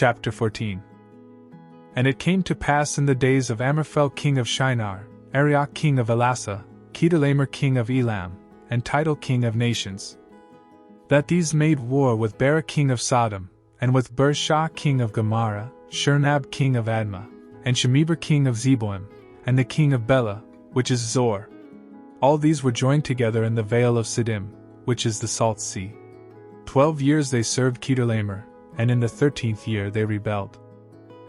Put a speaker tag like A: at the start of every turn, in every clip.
A: Chapter 14. And it came to pass in the days of Amraphel king of Shinar, Arioch king of Elasa, Chedorlaomer king of Elam, and Tidal king of nations, that these made war with Bera king of Sodom, and with Bershah king of Gomorrah, Shernab king of Admah, and Shemeber king of Zeboim, and the king of Bela, which is Zor. All these were joined together in the vale of Siddim, which is the Salt Sea. 12 years they served Chedorlaomer, and in the 13th year they rebelled.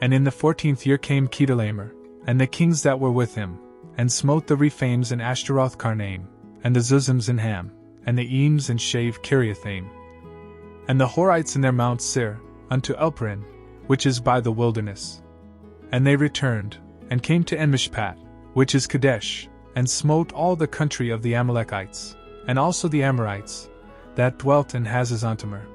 A: And in the 14th year came Chedorlaomer, and the kings that were with him, and smote the Rephaims in Ashtaroth Karnaim, and the Zuzims in Ham, and the Eames in Shave Kiriathaim, and the Horites in their Mount Seir, unto Elparin, which is by the wilderness. And they returned, and came to Enmishpat, which is Kadesh, and smote all the country of the Amalekites, and also the Amorites, that dwelt in Hazazontamar.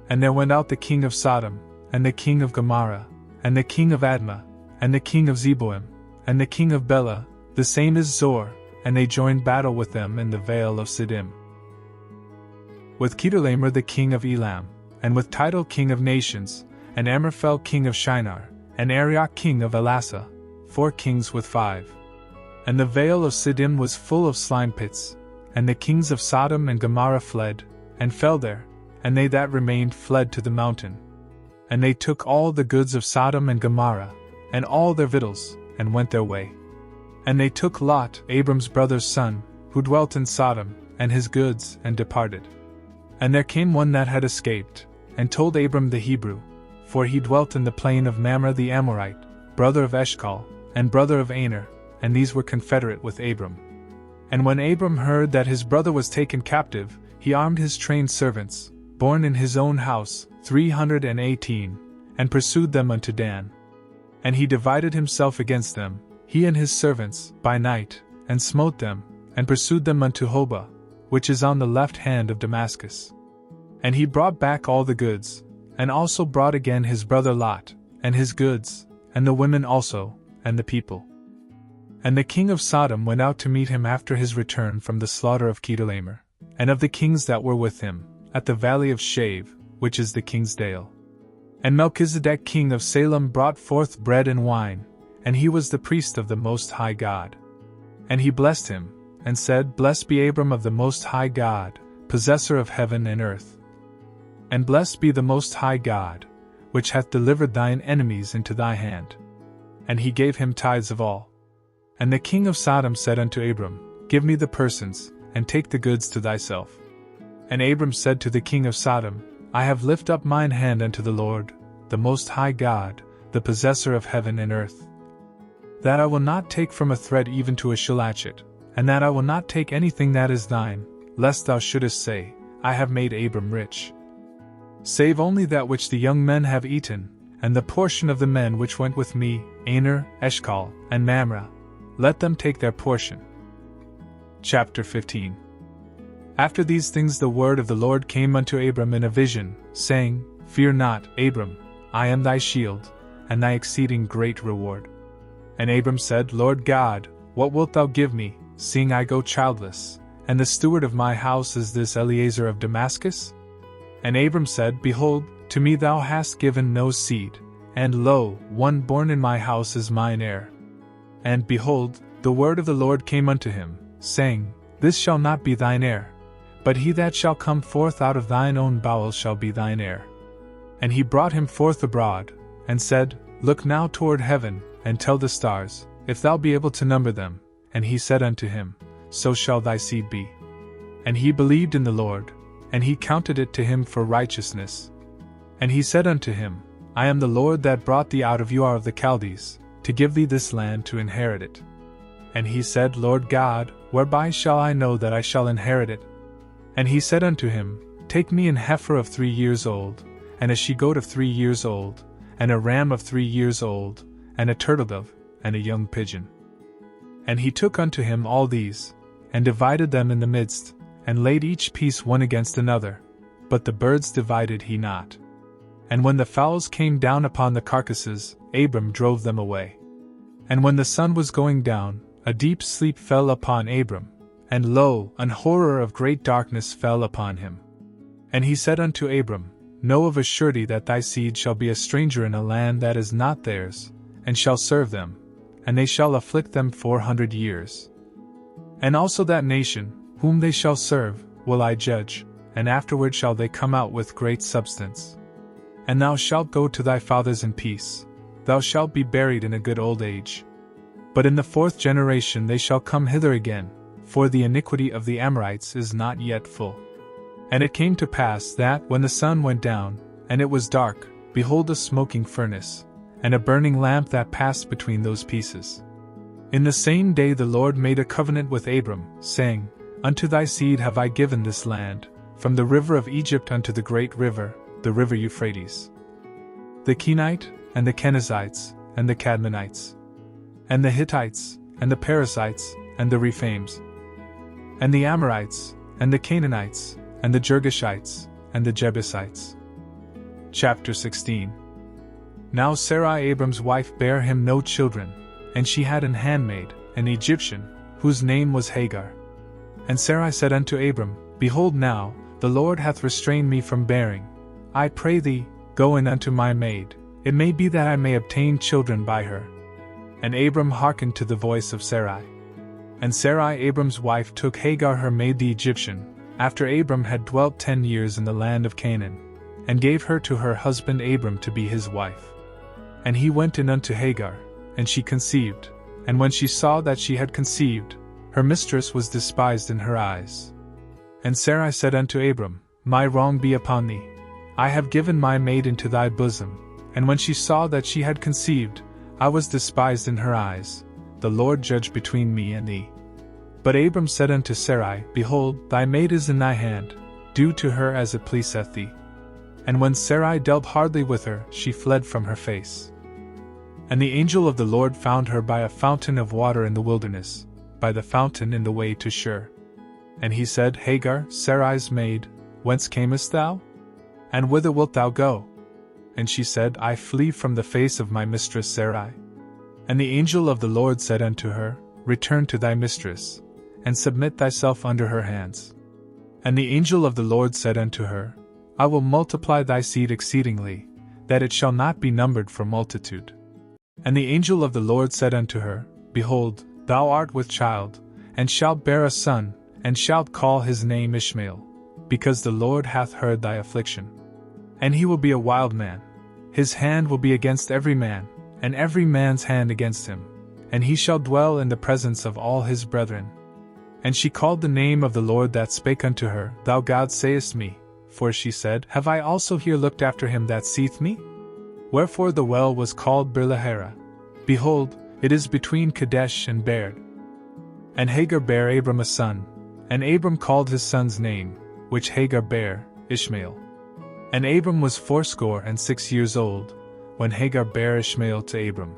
A: And there went out the king of Sodom, and the king of Gomorrah, and the king of Admah, and the king of Zeboim, and the king of Bela, the same is Zor, and they joined battle with them in the vale of Siddim. With Chedorlaomer the king of Elam, and with Tidal king of nations, and Amraphel king of Shinar, and Arioch king of Elasa, 4 kings with 5. And the vale of Siddim was full of slime pits, and the kings of Sodom and Gomorrah fled, and fell there, and they that remained fled to the mountain. And they took all the goods of Sodom and Gomorrah, and all their victuals, and went their way. And they took Lot, Abram's brother's son, who dwelt in Sodom, and his goods, and departed. And there came one that had escaped, and told Abram the Hebrew, for he dwelt in the plain of Mamre the Amorite, brother of Eshcol, and brother of Aner, and these were confederate with Abram. And when Abram heard that his brother was taken captive, he armed his trained servants, born in his own house, 318, and pursued them unto Dan. And he divided himself against them, he and his servants, by night, and smote them, and pursued them unto Hobah, which is on the left hand of Damascus. And he brought back all the goods, and also brought again his brother Lot, and his goods, and the women also, and the people. And the king of Sodom went out to meet him after his return from the slaughter of Chedorlaomer, and of the kings that were with him, at the valley of Shave, which is the king's dale. And Melchizedek king of Salem brought forth bread and wine, and he was the priest of the Most High God. And he blessed him, and said, Blessed be Abram of the Most High God, possessor of heaven and earth. And blessed be the Most High God, which hath delivered thine enemies into thy hand. And he gave him tithes of all. And the king of Sodom said unto Abram, Give me the persons, and take the goods to thyself. And Abram said to the king of Sodom, I have lifted up mine hand unto the Lord, the Most High God, the possessor of heaven and earth, that I will not take from a thread even to a shilachet, and that I will not take anything that is thine, lest thou shouldest say, I have made Abram rich. Save only that which the young men have eaten, and the portion of the men which went with me, Aner, Eshcol, and Mamre, let them take their portion. Chapter 15. After these things the word of the Lord came unto Abram in a vision, saying, Fear not, Abram, I am thy shield, and thy exceeding great reward. And Abram said, Lord God, what wilt thou give me, seeing I go childless, and the steward of my house is this Eliezer of Damascus? And Abram said, Behold, to me thou hast given no seed, and lo, one born in my house is mine heir. And behold, the word of the Lord came unto him, saying, This shall not be thine heir, but he that shall come forth out of thine own bowels shall be thine heir. And he brought him forth abroad, and said, Look now toward heaven, and tell the stars, if thou be able to number them. And he said unto him, So shall thy seed be. And he believed in the Lord, and he counted it to him for righteousness. And he said unto him, I am the Lord that brought thee out of Ur of the Chaldees, to give thee this land to inherit it. And he said, Lord God, whereby shall I know that I shall inherit it? And he said unto him, Take me an heifer of 3 years old, and a she-goat of 3 years old, and a ram of 3 years old, and a turtle-dove, and a young pigeon. And he took unto him all these, and divided them in the midst, and laid each piece one against another, but the birds divided he not. And when the fowls came down upon the carcasses, Abram drove them away. And when the sun was going down, a deep sleep fell upon Abram, and lo, an horror of great darkness fell upon him. And he said unto Abram, know of a surety that thy seed shall be a stranger in a land that is not theirs, and shall serve them, and they shall afflict them 400 years. And also that nation, whom they shall serve, will I judge, and afterward shall they come out with great substance. And thou shalt go to thy fathers in peace, thou shalt be buried in a good old age. But in the 4th generation they shall come hither again, for the iniquity of the Amorites is not yet full. And it came to pass that, when the sun went down, and it was dark, behold a smoking furnace, and a burning lamp that passed between those pieces. In the same day the Lord made a covenant with Abram, saying, Unto thy seed have I given this land, from the river of Egypt unto the great river, the river Euphrates. The Kenite, and the Kenizzites, and the Cadmonites, and the Hittites, and the Perizzites, and the Rephaims, and the Amorites, and the Canaanites, and the Girgashites, and the Jebusites. Chapter 16. Now Sarai Abram's wife bare him no children, and she had an handmaid, an Egyptian, whose name was Hagar. And Sarai said unto Abram, Behold now, the Lord hath restrained me from bearing. I pray thee, go in unto my maid, it may be that I may obtain children by her. And Abram hearkened to the voice of Sarai. And Sarai Abram's wife took Hagar her maid the Egyptian, after Abram had dwelt 10 years in the land of Canaan, and gave her to her husband Abram to be his wife. And he went in unto Hagar, and she conceived, and when she saw that she had conceived, her mistress was despised in her eyes. And Sarai said unto Abram, My wrong be upon thee. I have given my maid into thy bosom, and when she saw that she had conceived, I was despised in her eyes. The Lord judge between me and thee. But Abram said unto Sarai, Behold, thy maid is in thy hand, do to her as it pleaseth thee. And when Sarai dealt hardly with her, she fled from her face. And the angel of the Lord found her by a fountain of water in the wilderness, by the fountain in the way to Shur. And he said, Hagar, Sarai's maid, whence camest thou? And whither wilt thou go? And she said, I flee from the face of my mistress Sarai. And the angel of the Lord said unto her, Return to thy mistress, and submit thyself under her hands. And the angel of the Lord said unto her, I will multiply thy seed exceedingly, that it shall not be numbered for multitude. And the angel of the Lord said unto her, Behold, thou art with child, and shalt bear a son, and shalt call his name Ishmael, because the Lord hath heard thy affliction. And he will be a wild man, his hand will be against every man, and every man's hand against him, and he shall dwell in the presence of all his brethren. And she called the name of the Lord that spake unto her, Thou God sayest me, for she said, Have I also here looked after him that seeth me? Wherefore the well was called Beer-lahai. Behold, it is between Kadesh and Bered. And Hagar bare Abram a son, and Abram called his son's name, which Hagar bare, Ishmael. And Abram was 86 years old, when Hagar bare Ishmael to Abram.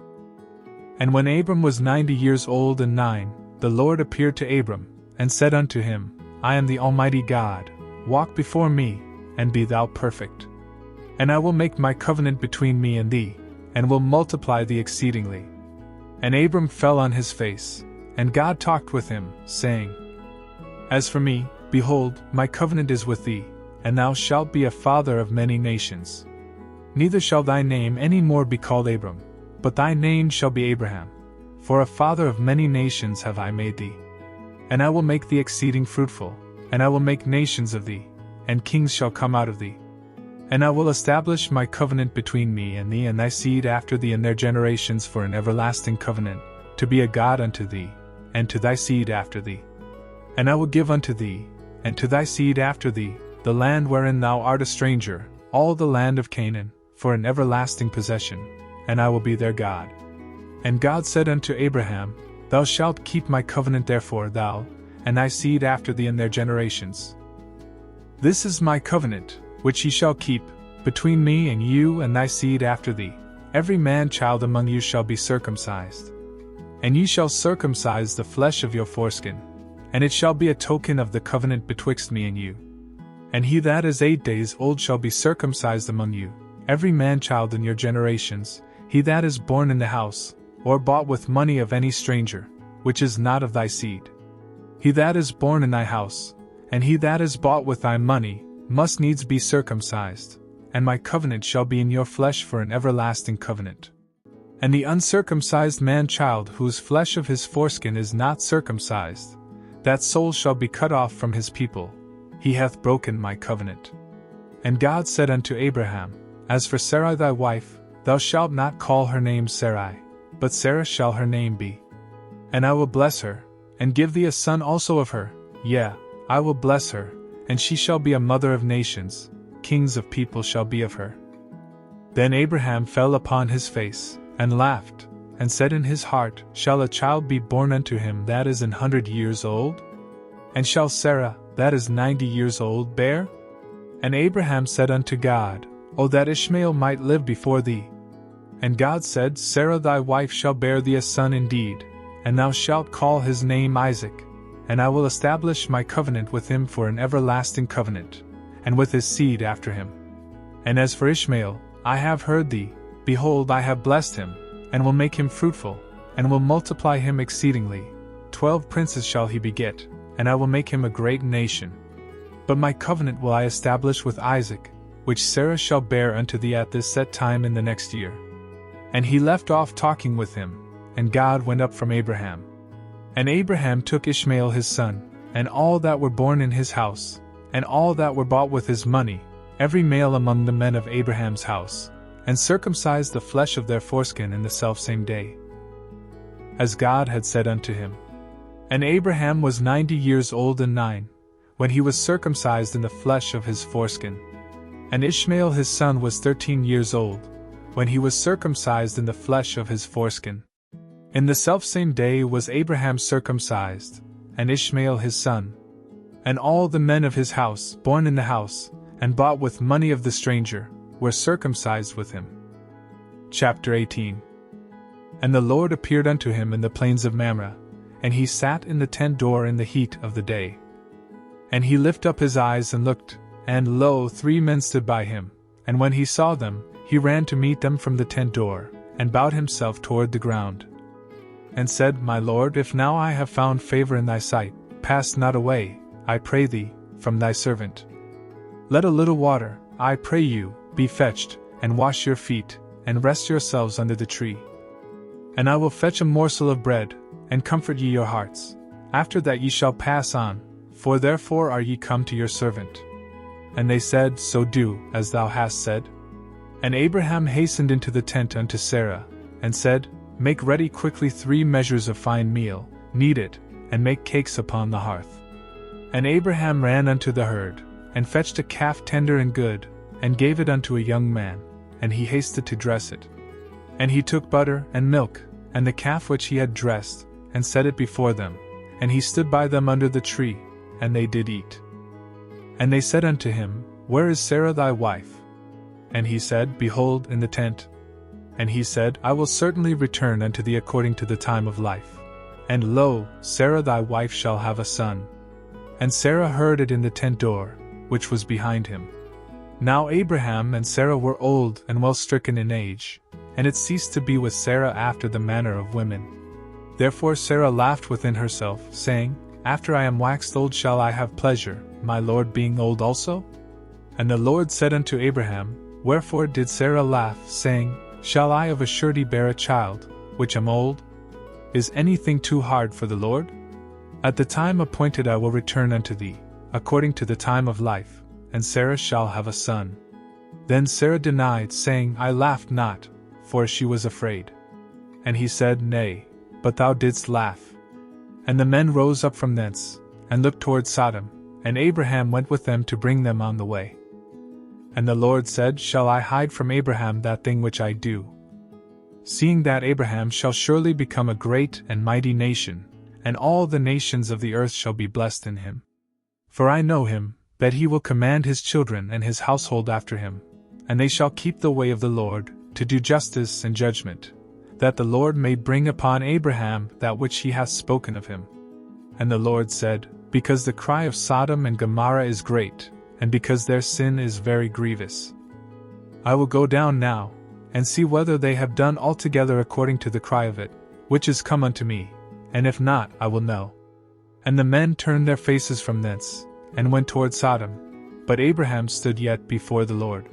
A: And when Abram was 90 years old and 9, the Lord appeared to Abram, and said unto him, I am the Almighty God, walk before me, and be thou perfect. And I will make my covenant between me and thee, and will multiply thee exceedingly. And Abram fell on his face, and God talked with him, saying, As for me, behold, my covenant is with thee, and thou shalt be a father of many nations. Neither shall thy name any more be called Abram, but thy name shall be Abraham, for a father of many nations have I made thee. And I will make thee exceeding fruitful, and I will make nations of thee, and kings shall come out of thee. And I will establish my covenant between me and thee and thy seed after thee in their generations for an everlasting covenant, to be a God unto thee, and to thy seed after thee. And I will give unto thee, and to thy seed after thee, the land wherein thou art a stranger, all the land of Canaan, for an everlasting possession, and I will be their God. And God said unto Abraham, Thou shalt keep my covenant therefore thou, and thy seed after thee in their generations. This is my covenant, which ye shall keep, between me and you and thy seed after thee. Every man-child among you shall be circumcised. And ye shall circumcise the flesh of your foreskin, and it shall be a token of the covenant betwixt me and you. And he that is 8 days old shall be circumcised among you, every man-child in your generations, he that is born in the house, or bought with money of any stranger, which is not of thy seed. He that is born in thy house, and he that is bought with thy money, must needs be circumcised, and my covenant shall be in your flesh for an everlasting covenant. And the uncircumcised man-child whose flesh of his foreskin is not circumcised, that soul shall be cut off from his people. He hath broken my covenant. And God said unto Abraham, As for Sarai thy wife, thou shalt not call her name Sarai, but Sarah shall her name be. And I will bless her, and give thee a son also of her, yea, I will bless her, and she shall be a mother of nations, kings of people shall be of her. Then Abraham fell upon his face, and laughed, and said in his heart, Shall a child be born unto him that is 100 years old? And shall Sarah, that is 90 years old, bear? And Abraham said unto God, O that Ishmael might live before thee. And God said, Sarah thy wife shall bear thee a son indeed, and thou shalt call his name Isaac, and I will establish my covenant with him for an everlasting covenant, and with his seed after him. And as for Ishmael, I have heard thee, behold, I have blessed him, and will make him fruitful, and will multiply him exceedingly. 12 princes shall he beget, and I will make him a great nation. But my covenant will I establish with Isaac, which Sarah shall bear unto thee at this set time in the next year. And he left off talking with him, and God went up from Abraham. And Abraham took Ishmael his son, and all that were born in his house, and all that were bought with his money, every male among the men of Abraham's house, and circumcised the flesh of their foreskin in the selfsame day, as God had said unto him. And Abraham was 90 years old and 9, when he was circumcised in the flesh of his foreskin. And Ishmael his son was 13 years old, when he was circumcised in the flesh of his foreskin. In the selfsame day was Abraham circumcised, and Ishmael his son. And all the men of his house, born in the house, and bought with money of the stranger, were circumcised with him. Chapter 18. And the Lord appeared unto him in the plains of Mamre, and he sat in the tent door in the heat of the day. And he lifted up his eyes and looked, and lo, 3 men stood by him, and when he saw them, he ran to meet them from the tent door, and bowed himself toward the ground, and said, My Lord, if now I have found favor in thy sight, pass not away, I pray thee, from thy servant. Let a little water, I pray you, be fetched, and wash your feet, and rest yourselves under the tree. And I will fetch a morsel of bread, and comfort ye your hearts. After that ye shall pass on, for therefore are ye come to your servant. And they said, So do, as thou hast said. And Abraham hastened into the tent unto Sarah, and said, Make ready quickly 3 measures of fine meal, knead it, and make cakes upon the hearth. And Abraham ran unto the herd, and fetched a calf tender and good, and gave it unto a young man, and he hasted to dress it. And he took butter and milk, and the calf which he had dressed, and set it before them, and he stood by them under the tree, and they did eat. And they said unto him, Where is Sarah thy wife? And he said, Behold, in the tent. And he said, I will certainly return unto thee according to the time of life. And lo, Sarah thy wife shall have a son. And Sarah heard it in the tent door, which was behind him. Now Abraham and Sarah were old and well stricken in age, and it ceased to be with Sarah after the manner of women. Therefore Sarah laughed within herself, saying, After I am waxed old shall I have pleasure, my Lord being old also? And the Lord said unto Abraham, Wherefore did Sarah laugh, saying, Shall I of a surety bear a child, which am old? Is anything too hard for the Lord? At the time appointed I will return unto thee, according to the time of life, and Sarah shall have a son. Then Sarah denied, saying, I laughed not, for she was afraid. And he said, Nay, but thou didst laugh. And the men rose up from thence, and looked toward Sodom, and Abraham went with them to bring them on the way. And the Lord said, Shall I hide from Abraham that thing which I do? Seeing that Abraham shall surely become a great and mighty nation, and all the nations of the earth shall be blessed in him. For I know him, that he will command his children and his household after him, and they shall keep the way of the Lord, to do justice and judgment, that the Lord may bring upon Abraham that which he hath spoken of him. And the Lord said, Because the cry of Sodom and Gomorrah is great, and because their sin is very grievous, I will go down now, and see whether they have done altogether according to the cry of it, which is come unto me, and if not, I will know. And the men turned their faces from thence, and went toward Sodom, but Abraham stood yet before the Lord.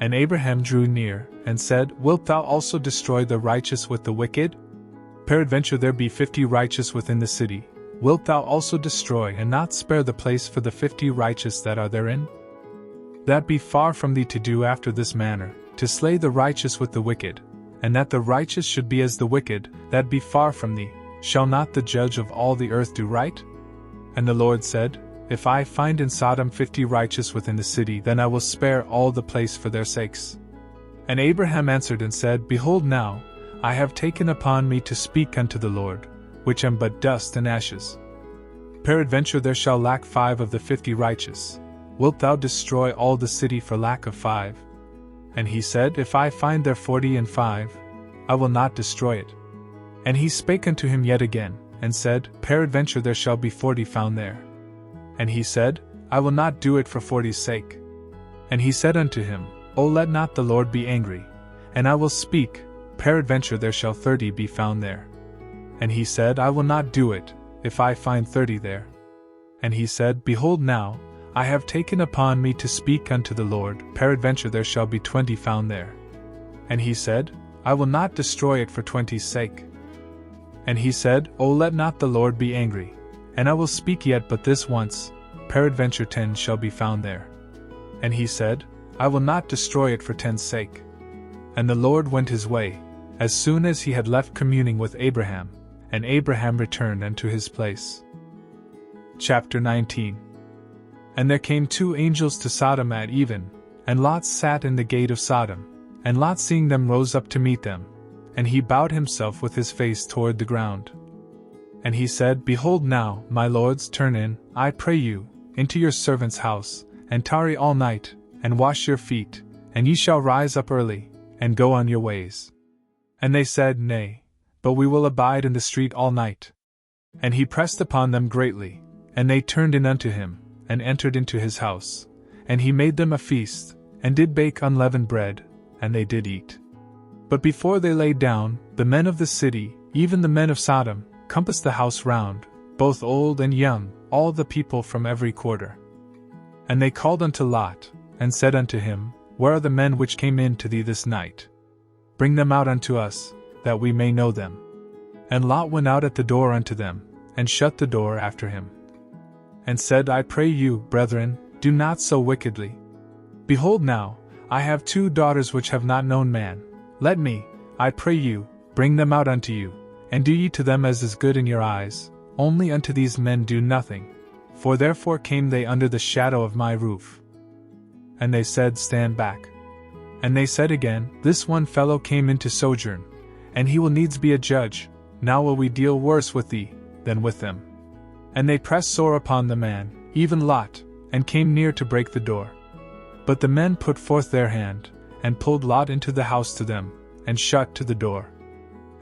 A: And Abraham drew near, and said, Wilt thou also destroy the righteous with the wicked? Peradventure there be 50 righteous within the city. Wilt thou also destroy and not spare the place for the 50 righteous that are therein? That be far from thee to do after this manner, to slay the righteous with the wicked, and that the righteous should be as the wicked, that be far from thee. Shall not the judge of all the earth do right? And the Lord said, If I find in Sodom 50 righteous within the city, then I will spare all the place for their sakes. And Abraham answered and said, Behold now, I have taken upon me to speak unto the Lord, which am but dust and ashes. Peradventure there shall lack 5 of the 50 righteous. Wilt thou destroy all the city for lack of 5? And he said, If I find there 45, I will not destroy it. And he spake unto him yet again, and said, Peradventure there shall be 40 found there. And he said, I will not do it for 40's sake. And he said unto him, O let not the Lord be angry, and I will speak, peradventure there shall 30 be found there. And he said, I will not do it, if I find 30 there. And he said, Behold now, I have taken upon me to speak unto the Lord, peradventure there shall be 20 found there. And he said, I will not destroy it for 20's sake. And he said, O let not the Lord be angry, and I will speak yet but this once, peradventure 10 shall be found there. And he said, I will not destroy it for 10's sake. And the Lord went his way, as soon as he had left communing with Abraham, and Abraham returned unto his place. Chapter 19. And there came 2 angels to Sodom at even, and Lot sat in the gate of Sodom, and Lot seeing them rose up to meet them, and he bowed himself with his face toward the ground. And he said, Behold now, my lords, turn in, I pray you, into your servant's house, and tarry all night, and wash your feet, and ye shall rise up early, and go on your ways. And they said, Nay, but we will abide in the street all night. And he pressed upon them greatly, and they turned in unto him, and entered into his house. And he made them a feast, and did bake unleavened bread, and they did eat. But before they lay down, the men of the city, even the men of Sodom, compassed the house round, both old and young, all the people from every quarter. And they called unto Lot, and said unto him, Where are the men which came in to thee this night? Bring them out unto us, that we may know them. And Lot went out at the door unto them, and shut the door after him. And said, I pray you, brethren, do not so wickedly. Behold now, I have 2 daughters which have not known man. Let me, I pray you, bring them out unto you, and do ye to them as is good in your eyes, only unto these men do nothing, for therefore came they under the shadow of my roof. And they said, Stand back. And they said again, This one fellow came in to sojourn, and he will needs be a judge, now will we deal worse with thee, than with them. And they pressed sore upon the man, even Lot, and came near to break the door. But the men put forth their hand, and pulled Lot into the house to them, and shut to the door.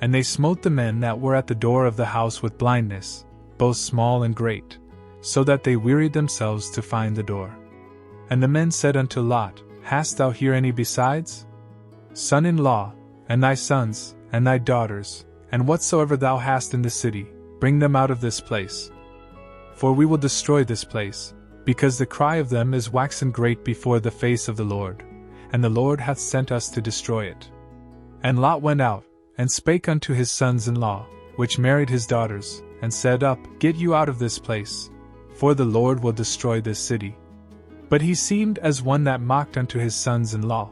A: And they smote the men that were at the door of the house with blindness, both small and great, so that they wearied themselves to find the door. And the men said unto Lot, Hast thou here any besides? Son-in-law, and thy sons, and thy daughters, and whatsoever thou hast in the city, bring them out of this place. For we will destroy this place, because the cry of them is waxen great before the face of the Lord, and the Lord hath sent us to destroy it. And Lot went out, and spake unto his sons-in-law, which married his daughters, and said, Up, get you out of this place, for the Lord will destroy this city. But he seemed as one that mocked unto his sons-in-law.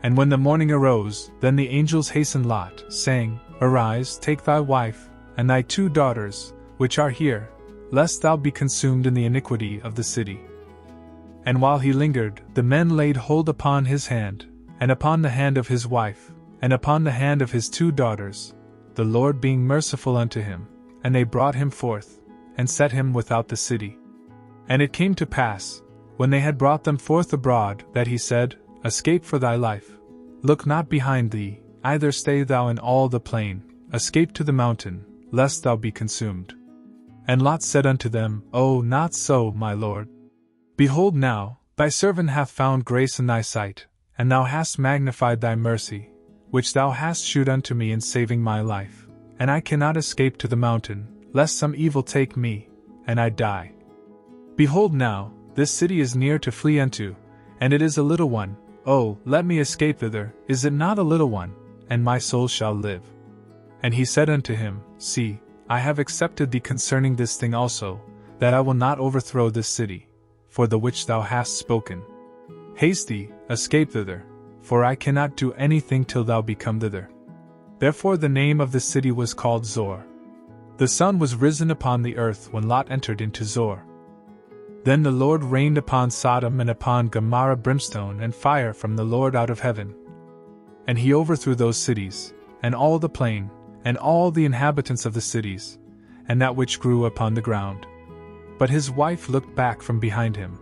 A: And when the morning arose, then the angels hastened Lot, saying, Arise, take thy wife, and thy 2 daughters, which are here, lest thou be consumed in the iniquity of the city. And while he lingered, the men laid hold upon his hand, and upon the hand of his wife, and upon the hand of his 2 daughters, the Lord being merciful unto him, and they brought him forth, and set him without the city. And it came to pass, when they had brought them forth abroad, that he said, Escape for thy life. Look not behind thee, either stay thou in all the plain, escape to the mountain, lest thou be consumed. And Lot said unto them, O, not so, my lord. Behold now, thy servant hath found grace in thy sight, and thou hast magnified thy mercy, which thou hast shewed unto me in saving my life, and I cannot escape to the mountain, lest some evil take me, and I die. Behold now, this city is near to flee unto, and it is a little one. Oh, let me escape thither, is it not a little one, and my soul shall live? And he said unto him, See, I have accepted thee concerning this thing also, that I will not overthrow this city, for the which thou hast spoken. Haste thee, escape thither, for I cannot do anything till thou be come thither. Therefore the name of the city was called Zor. The sun was risen upon the earth when Lot entered into Zor. Then the Lord rained upon Sodom and upon Gomorrah brimstone and fire from the Lord out of heaven. And he overthrew those cities, and all the plain, and all the inhabitants of the cities, and that which grew upon the ground. But his wife looked back from behind him,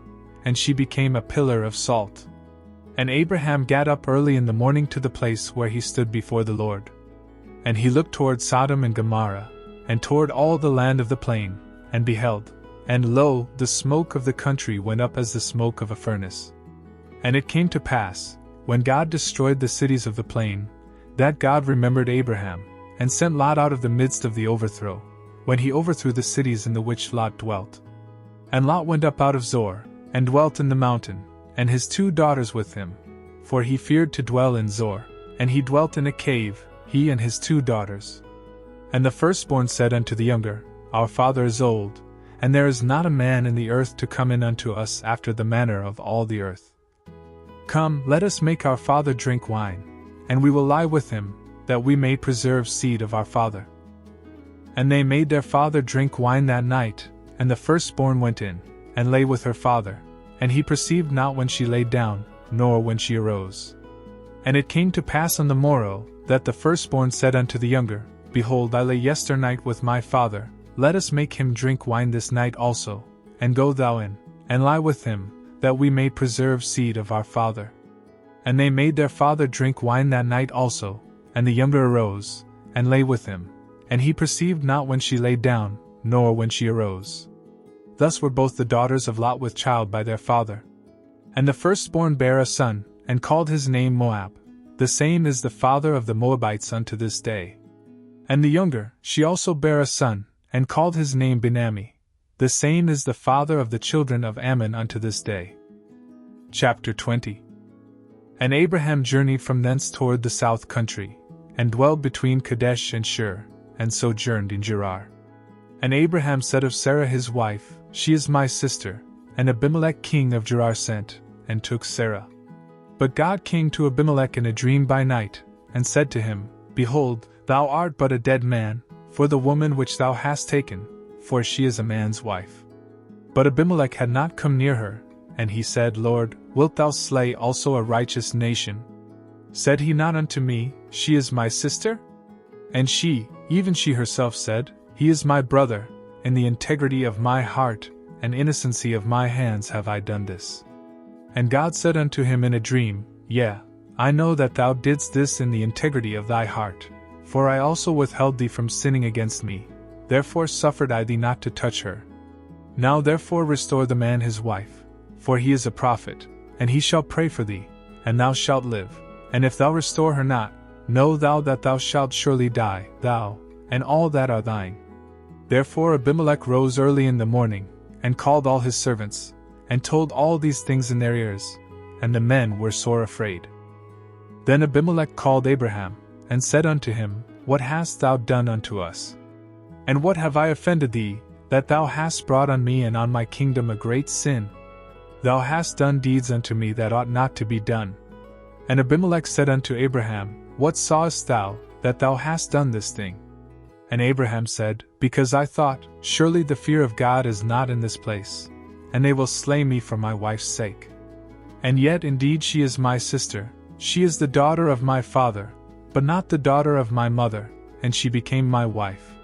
A: and she became a pillar of salt. And Abraham gat up early in the morning to the place where he stood before the Lord. And he looked toward Sodom and Gomorrah, and toward all the land of the plain, and beheld, and lo, the smoke of the country went up as the smoke of a furnace. And it came to pass, when God destroyed the cities of the plain, that God remembered Abraham, and sent Lot out of the midst of the overthrow, when he overthrew the cities in the which Lot dwelt. And Lot went up out of Zor, and dwelt in the mountain, and his 2 daughters with him, for he feared to dwell in Zor, and he dwelt in a cave, he and his 2 daughters. And the firstborn said unto the younger, Our father is old, and there is not a man in the earth to come in unto us after the manner of all the earth. Come, let us make our father drink wine, and we will lie with him, that we may preserve seed of our father. And they made their father drink wine that night, and the firstborn went in, and lay with her father, and he perceived not when she lay down, nor when she arose. And it came to pass on the morrow, that the firstborn said unto the younger, Behold, I lay yesternight with my father, let us make him drink wine this night also, and go thou in, and lie with him, that we may preserve seed of our father. And they made their father drink wine that night also, and the younger arose, and lay with him, and he perceived not when she lay down, nor when she arose. Thus were both the daughters of Lot with child by their father. And the firstborn bare a son, and called his name Moab. The same is the father of the Moabites unto this day. And the younger, she also bare a son, and called his name Benami. The same is the father of the children of Ammon unto this day. Chapter 20. And Abraham journeyed from thence toward the south country, and dwelled between Kadesh and Shur, and sojourned in Gerar. And Abraham said of Sarah his wife, She is my sister, and Abimelech king of Gerar sent, and took Sarah. But God came to Abimelech in a dream by night, and said to him, Behold, thou art but a dead man, for the woman which thou hast taken, for she is a man's wife. But Abimelech had not come near her, and he said, Lord, wilt thou slay also a righteous nation? Said he not unto me, She is my sister? And she, even she herself said, He is my brother, in the integrity of my heart, and innocency of my hands have I done this. And God said unto him in a dream, Yea, I know that thou didst this in the integrity of thy heart, for I also withheld thee from sinning against me, therefore suffered I thee not to touch her. Now therefore restore the man his wife, for he is a prophet, and he shall pray for thee, and thou shalt live, and if thou restore her not, know thou that thou shalt surely die, thou, and all that are thine. Therefore Abimelech rose early in the morning, and called all his servants, and told all these things in their ears, and the men were sore afraid. Then Abimelech called Abraham, and said unto him, What hast thou done unto us? And what have I offended thee, that thou hast brought on me and on my kingdom a great sin? Thou hast done deeds unto me that ought not to be done. And Abimelech said unto Abraham, What sawest thou, that thou hast done this thing? And Abraham said, Because I thought, Surely the fear of God is not in this place, and they will slay me for my wife's sake. And yet indeed she is my sister, she is the daughter of my father, but not the daughter of my mother, and she became my wife.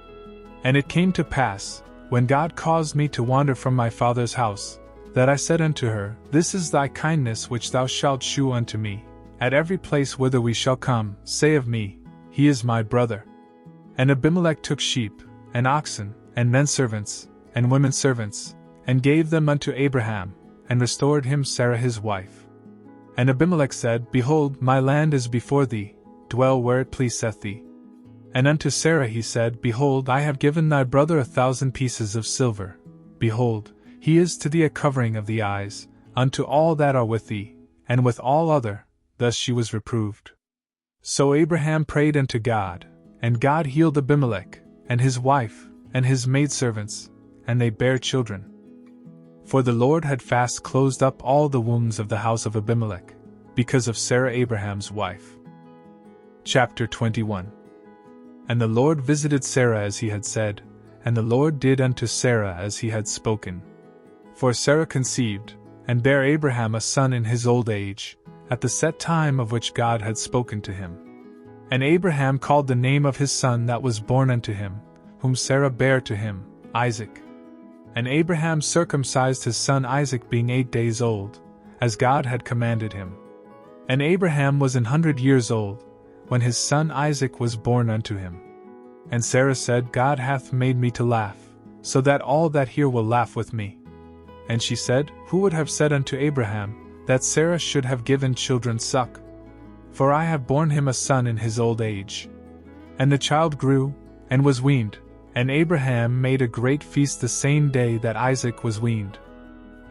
A: And it came to pass, when God caused me to wander from my father's house, that I said unto her, This is thy kindness which thou shalt shew unto me. At every place whither we shall come, say of me, He is my brother. And Abimelech took sheep, and oxen, and men servants, and women servants, and gave them unto Abraham, and restored him Sarah his wife. And Abimelech said, Behold, my land is before thee, dwell where it pleaseth thee. And unto Sarah he said, Behold, I have given thy brother 1,000 pieces of silver. Behold, he is to thee a covering of the eyes, unto all that are with thee, and with all other, thus she was reproved. So Abraham prayed unto God, and God healed Abimelech, and his wife, and his maidservants, and they bare children. For the Lord had fast closed up all the wombs of the house of Abimelech, because of Sarah Abraham's wife. Chapter 21. And the Lord visited Sarah as he had said, and the Lord did unto Sarah as he had spoken. For Sarah conceived, and bare Abraham a son in his old age, at the set time of which God had spoken to him. And Abraham called the name of his son that was born unto him, whom Sarah bare to him, Isaac. And Abraham circumcised his son Isaac being 8 days old, as God had commanded him. And Abraham was 100 years old, when his son Isaac was born unto him. And Sarah said, God hath made me to laugh, so that all that hear will laugh with me. And she said, Who would have said unto Abraham, that Sarah should have given children suck? For I have borne him a son in his old age. And the child grew, and was weaned, and Abraham made a great feast the same day that Isaac was weaned.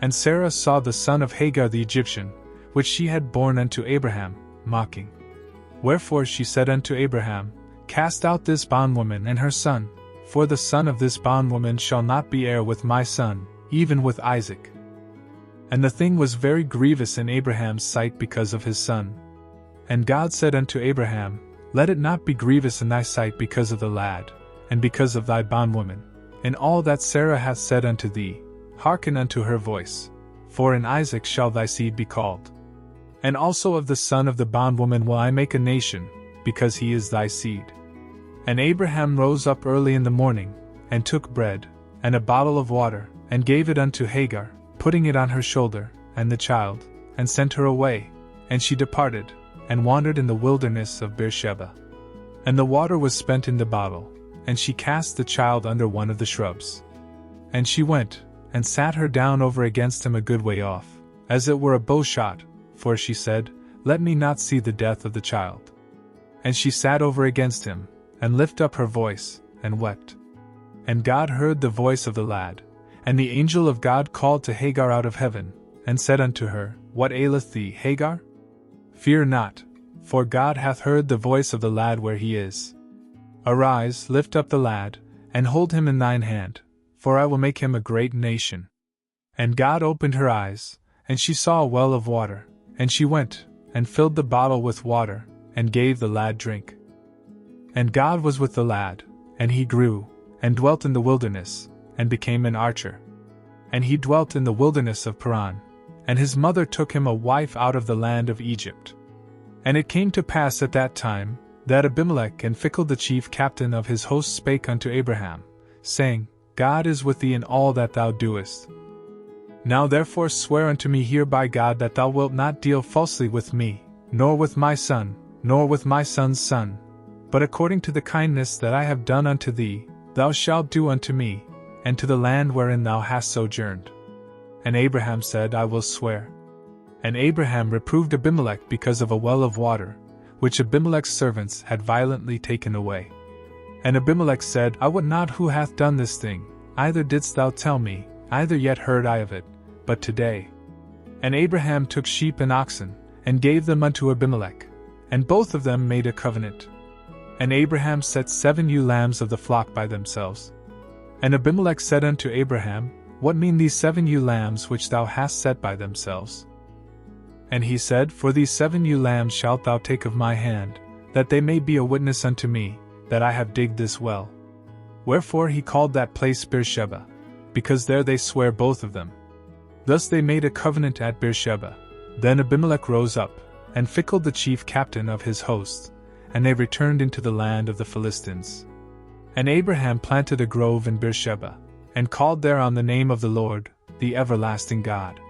A: And Sarah saw the son of Hagar the Egyptian, which she had borne unto Abraham, mocking. Wherefore she said unto Abraham, Cast out this bondwoman and her son, for the son of this bondwoman shall not be heir with my son, even with Isaac. And the thing was very grievous in Abraham's sight because of his son. And God said unto Abraham, Let it not be grievous in thy sight because of the lad, and because of thy bondwoman. In all that Sarah hath said unto thee, hearken unto her voice, for in Isaac shall thy seed be called. And also of the son of the bondwoman will I make a nation, because he is thy seed. And Abraham rose up early in the morning, and took bread, and a bottle of water, and gave it unto Hagar, putting it on her shoulder, and the child, and sent her away, and she departed, and wandered in the wilderness of Beersheba. And the water was spent in the bottle, and she cast the child under one of the shrubs. And she went, and sat her down over against him a good way off, as it were a bow shot, for she said, Let me not see the death of the child. And she sat over against him, and lifted up her voice, and wept. And God heard the voice of the lad, and the angel of God called to Hagar out of heaven, and said unto her, What aileth thee, Hagar? Fear not, for God hath heard the voice of the lad where he is. Arise, lift up the lad, and hold him in thine hand, for I will make him a great nation. And God opened her eyes, and she saw a well of water, and she went, and filled the bottle with water, and gave the lad drink. And God was with the lad, and he grew, and dwelt in the wilderness, and became an archer. And he dwelt in the wilderness of Paran, and his mother took him a wife out of the land of Egypt. And it came to pass at that time, that Abimelech and Phicol the chief captain of his host spake unto Abraham, saying, God is with thee in all that thou doest. Now therefore swear unto me here by God that thou wilt not deal falsely with me, nor with my son, nor with my son's son, but according to the kindness that I have done unto thee, thou shalt do unto me, and to the land wherein thou hast sojourned. And Abraham said, I will swear. And Abraham reproved Abimelech because of a well of water, which Abimelech's servants had violently taken away. And Abimelech said, I wot not who hath done this thing, either didst thou tell me, either yet heard I of it, but today. And Abraham took sheep and oxen, and gave them unto Abimelech, and both of them made a covenant. And Abraham set 7 ewe lambs of the flock by themselves. And Abimelech said unto Abraham, What mean these 7 ewe lambs which thou hast set by themselves? And he said, For these 7 ewe lambs shalt thou take of my hand, that they may be a witness unto me, that I have digged this well. Wherefore he called that place Beersheba, because there they sware both of them. Thus they made a covenant at Beersheba. Then Abimelech rose up, and Phicol the chief captain of his host, and they returned into the land of the Philistines. And Abraham planted a grove in Beersheba, and called there on the name of the Lord, the everlasting God.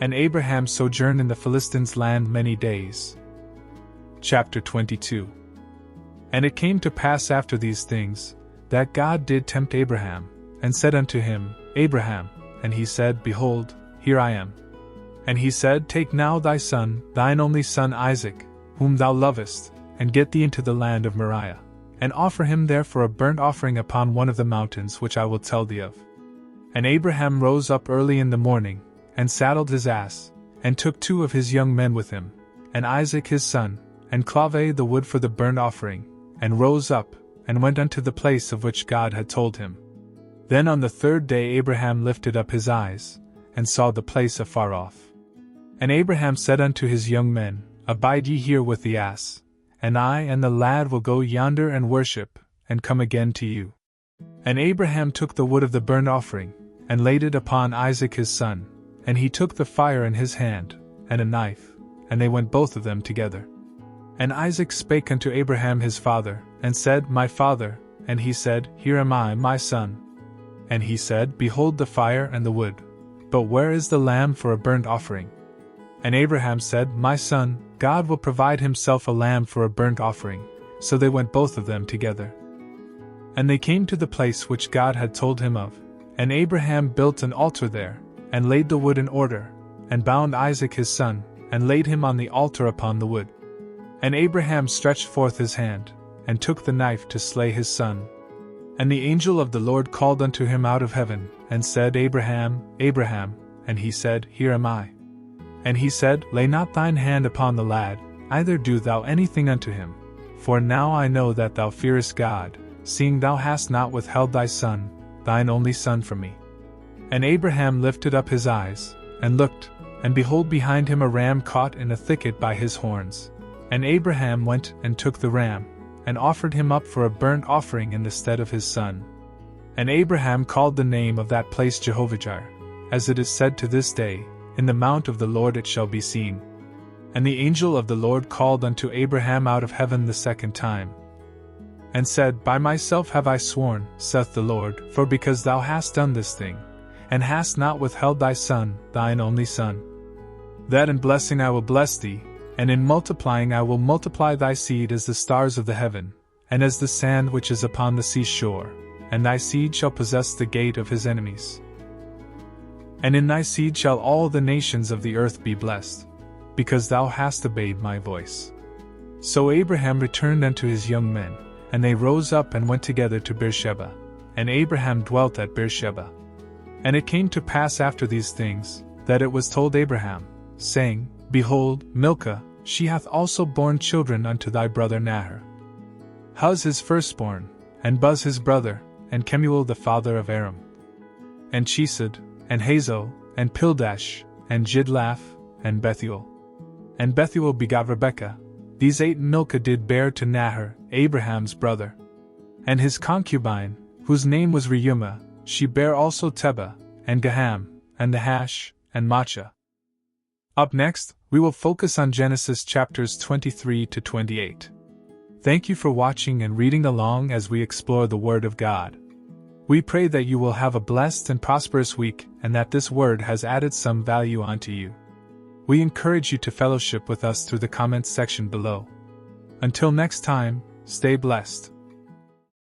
A: And Abraham sojourned in the Philistines' land many days. Chapter 22. And it came to pass after these things, that God did tempt Abraham, and said unto him, Abraham. And he said, Behold, here I am. And he said, Take now thy son, thine only son Isaac, whom thou lovest, and get thee into the land of Moriah, and offer him there for a burnt offering upon one of the mountains which I will tell thee of. And Abraham rose up early in the morning, and saddled his ass, and took 2 of his young men with him, and Isaac his son, and clave the wood for the burnt offering, and rose up, and went unto the place of which God had told him. Then on the third day Abraham lifted up his eyes, and saw the place afar off. And Abraham said unto his young men, Abide ye here with the ass, and I and the lad will go yonder and worship, and come again to you. And Abraham took the wood of the burnt offering, and laid it upon Isaac his son, and he took the fire in his hand, and a knife, and they went both of them together. And Isaac spake unto Abraham his father, and said, My father, and he said, Here am I, my son. And he said, Behold the fire and the wood, but where is the lamb for a burnt offering? And Abraham said, My son, God will provide himself a lamb for a burnt offering. So they went both of them together. And they came to the place which God had told him of, and Abraham built an altar there, and laid the wood in order, and bound Isaac his son, and laid him on the altar upon the wood. And Abraham stretched forth his hand, and took the knife to slay his son. And the angel of the Lord called unto him out of heaven, and said, Abraham, Abraham. And he said, Here am I. And he said, Lay not thine hand upon the lad, neither do thou anything unto him. For now I know that thou fearest God, seeing thou hast not withheld thy son, thine only son, from me. And Abraham lifted up his eyes, and looked, and behold behind him a ram caught in a thicket by his horns. And Abraham went and took the ram, and offered him up for a burnt offering in the stead of his son. And Abraham called the name of that place Jehovah-Jireh, as it is said to this day, In the mount of the Lord it shall be seen. And the angel of the Lord called unto Abraham out of heaven the second time, and said, By myself have I sworn, saith the Lord, for because thou hast done this thing, and hast not withheld thy son, thine only son, that in blessing I will bless thee, and in multiplying I will multiply thy seed as the stars of the heaven, and as the sand which is upon the sea shore, and thy seed shall possess the gate of his enemies. And in thy seed shall all the nations of the earth be blessed, because thou hast obeyed my voice. So Abraham returned unto his young men, and they rose up and went together to Beersheba, and Abraham dwelt at Beersheba. And it came to pass after these things, that it was told Abraham, saying, Behold, Milcah, she hath also borne children unto thy brother Nahor. Huz his firstborn, and Buz his brother, and Kemuel the father of Aram, and Chesed, and Hazo, and Pildash, and Jidlaph, and Bethuel. And Bethuel begot Rebekah. These 8 Milcah did bear to Nahor, Abraham's brother. And his concubine, whose name was Reumah, she bare also Tebah, and Gaham, and Nahash, and Maachah. Up next, we will focus on Genesis chapters 23 to 28. Thank you for watching and reading along as we explore the Word of God. We pray that you will have a blessed and prosperous week and that this word has added some value onto you. We encourage you to fellowship with us through the comments section below. Until next time, stay blessed.